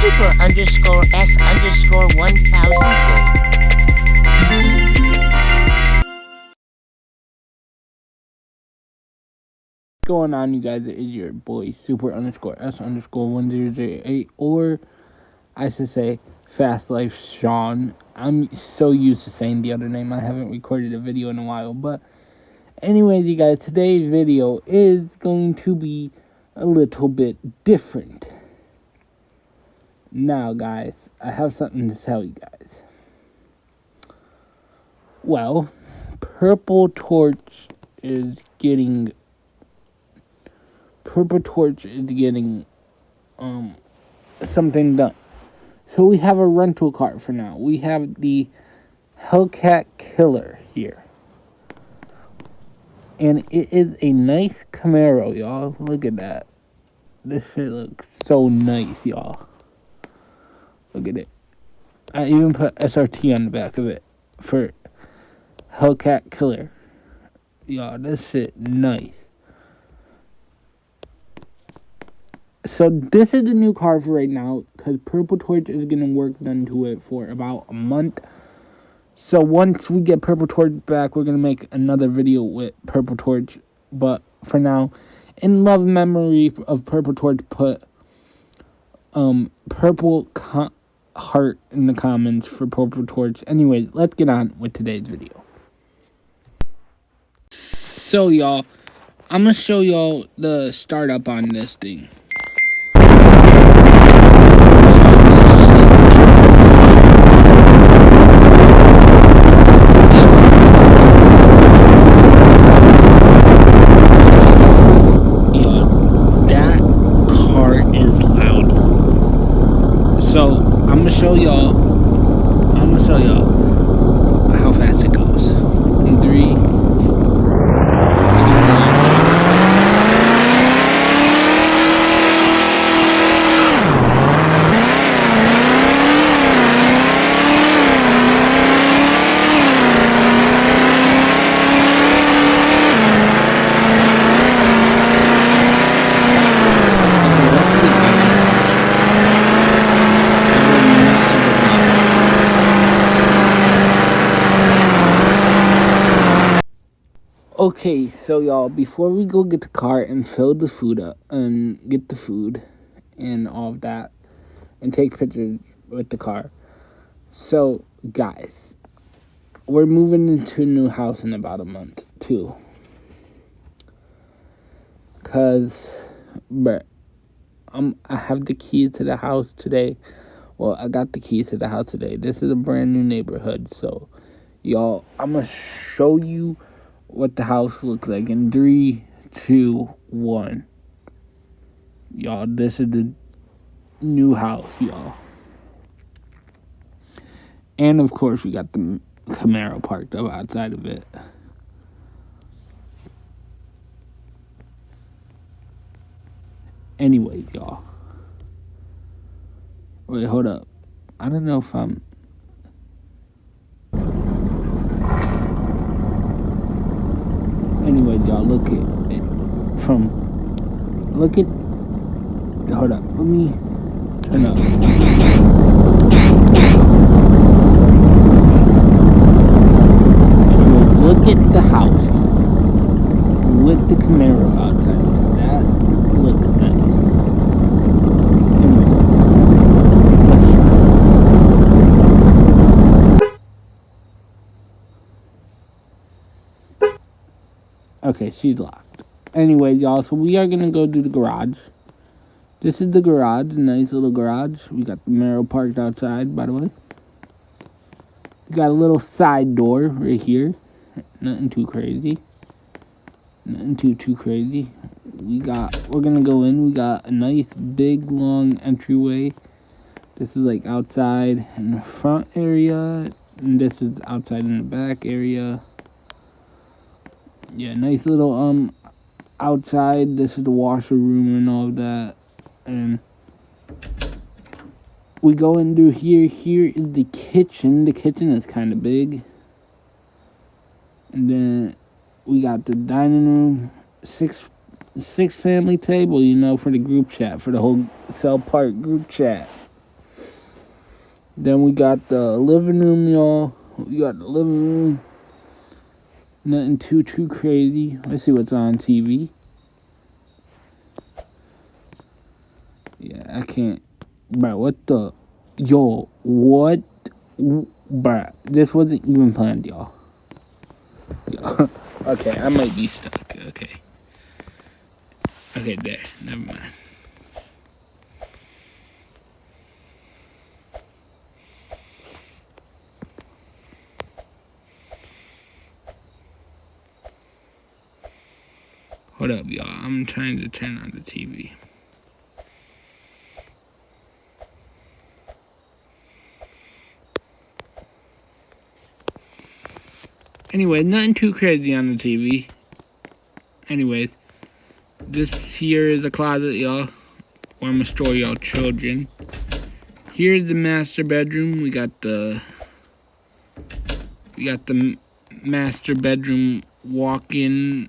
super_S_1000. Going on, you guys? It is your boy super_S_1008, or I should say Fast Life Sean. I'm so used to saying the other name, I haven't recorded a video in a while. But anyways, you guys, today's video is going to be a little bit different. Now, guys, I have something to tell you guys. Well, Purple Torch is getting something done. So we have a rental car for now. We have the Hellcat Killer here. And it is a nice Camaro, y'all. Look at that. This shit looks so nice, y'all. Look at it. I even put SRT on the back of it for Hellcat Killer. Y'all, this shit nice. So this is the new car for right now, because Purple Torch is getting work done to it for about a month. So once we get Purple Torch back, we're going to make another video with Purple Torch. But for now, in love memory of Purple Torch, put purple heart in the comments for Purple Torch. Anyways, let's get on with today's video. So y'all, I'm going to show y'all the startup on this thing. So I'm gonna show y'all how fast it goes. In 3. Okay, so y'all, before we go get the car and fill the food up and get the food and all of that and take pictures with the car. So, guys, we're moving into a new house in about a month, too. Because, I have the keys to the house today. Well, I got the keys to the house today. This is a brand new neighborhood, so, y'all, I'm going to show you what the house looks like in 3, 2, 1. Y'all, this is the new house, y'all. And of course, we got the Camaro parked up outside of it. Anyways, y'all. Wait, hold up. I don't know if I'm... Anyways, y'all, look at it hold up, let me turn up. Anyways, look at the house with the Camaro outside. That looks nice. Okay, she's locked. Anyway, y'all, so we are going to go to the garage. This is the garage, a nice little garage. We got the Camaro parked outside, by the way. We got a little side door right here. Nothing too crazy. Nothing too crazy. We're going to go in. We got a nice, big, long entryway. This is like outside in the front area. And this is outside in the back area. Yeah, nice little outside. This is the washer room and all of that. And we go into here. Here is the kitchen. The kitchen is kind of big. And then we got the dining room. Six family table, you know, for the group chat, for the whole Cell Park group chat. Then we got the living room, y'all. We got the living room. Nothing too crazy. Let's see what's on TV. Yeah, I can't. Bro, what the? Yo, what? Bro, this wasn't even planned, y'all. Okay, I might be stuck. Okay. Okay, there. Never mind. Hold up, y'all. I'm trying to turn on the TV. Anyway, nothing too crazy on the TV. Anyways, this here is a closet, y'all, where I'm gonna store y'all children. Here's the master bedroom. We got the master bedroom walk-in,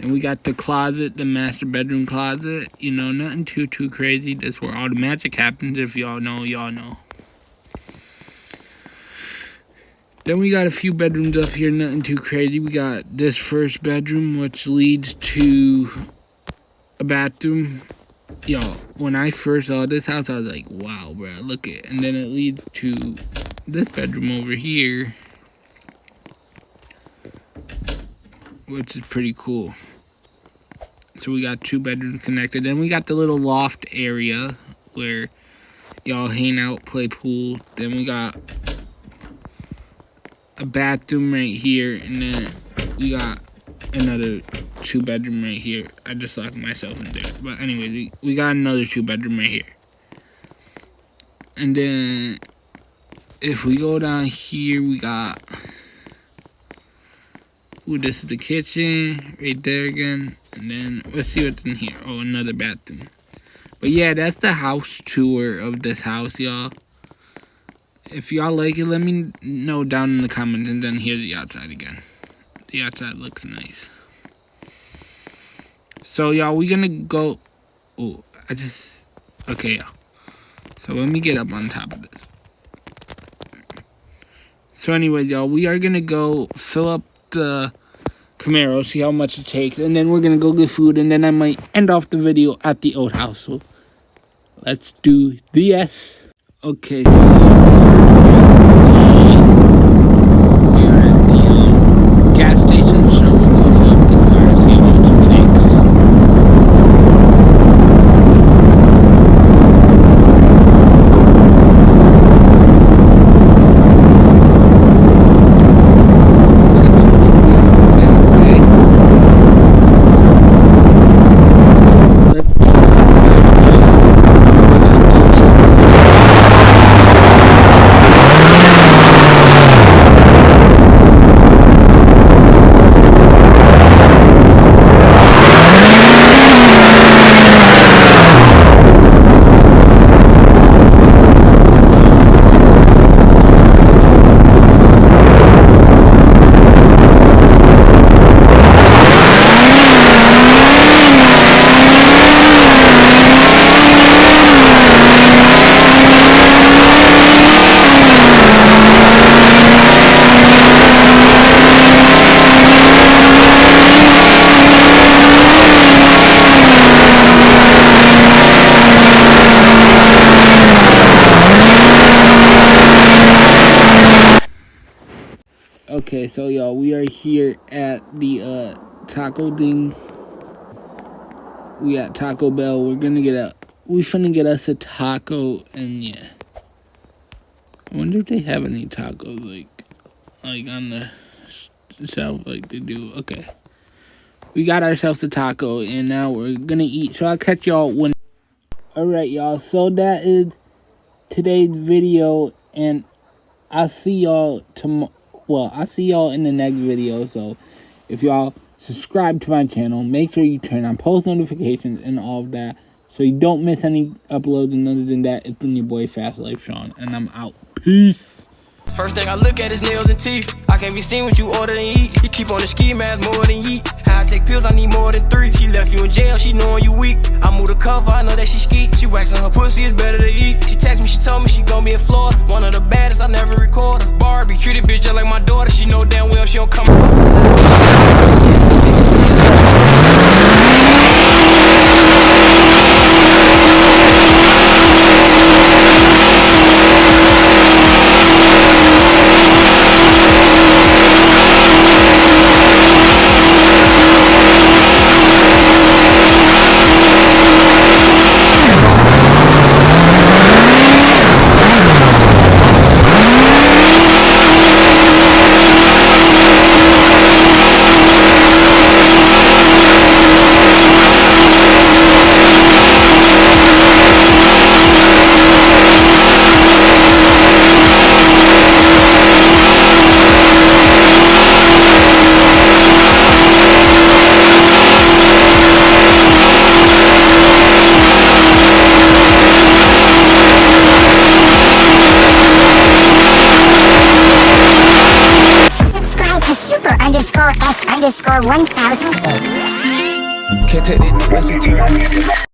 and we got the closet, the master bedroom closet. You know, nothing too crazy. That's where all the magic happens. If y'all know, y'all know. Then we got a few bedrooms up here, nothing too crazy. We got this first bedroom, which leads to a bathroom. Y'all, when I first saw this house, I was like, wow, bro, look at it. And then it leads to this bedroom over here, which is pretty cool. So we got 2 bedrooms connected. Then we got the little loft area where y'all hang out, play pool. Then we got a bathroom right here, and then we got another 2 bedroom right here. I just locked myself in there. But anyways, we got another 2 bedroom right here. And then if we go down here, we got, ooh, this is the kitchen right there again. And then let's see what's in here. Oh, another bathroom. But yeah, that's the house tour of this house, y'all. If y'all like it, let me know down in the comments. And then here's the outside again. The outside looks nice. So, y'all, we gonna go... Oh, okay, y'all. So, let me get up on top of this. So, anyways, y'all, we are gonna go fill up the Camaro, see how much it takes. And then we're gonna go get food. And then I might end off the video at the old house. So, let's do this. Okay, so... we are at the gas station, so we'll go fill up the car and see how much it takes. Okay, so y'all, we are here at the taco thing. We at Taco Bell. We finna get us a taco, and yeah. I wonder if they have any tacos like on the shelf like they do. Okay, we got ourselves a taco, and now we're gonna eat. So I'll catch y'all when. All right, y'all. So that is today's video, and I'll see y'all tomorrow. Well, I'll see y'all in the next video. So if y'all subscribe to my channel, make sure you turn on post notifications and all of that, so you don't miss any uploads. And other than that, it's been your boy Fast Life Sean, and I'm out. Peace. First thing I look at is nails and teeth. I can't be seen what you order and eat. You keep on the ski mask more than yeet. How take pills, I need more than 3. She left you in jail, she knowing you weak. I move the cover, I know that she ski. She waxing her pussy, it's better to eat. She text me, she told me she gon' be in Florida. One of the baddest, I never record her. Barbie, treat a bitch just like my daughter. She know damn well she don't come. _S_1008. Can't take it,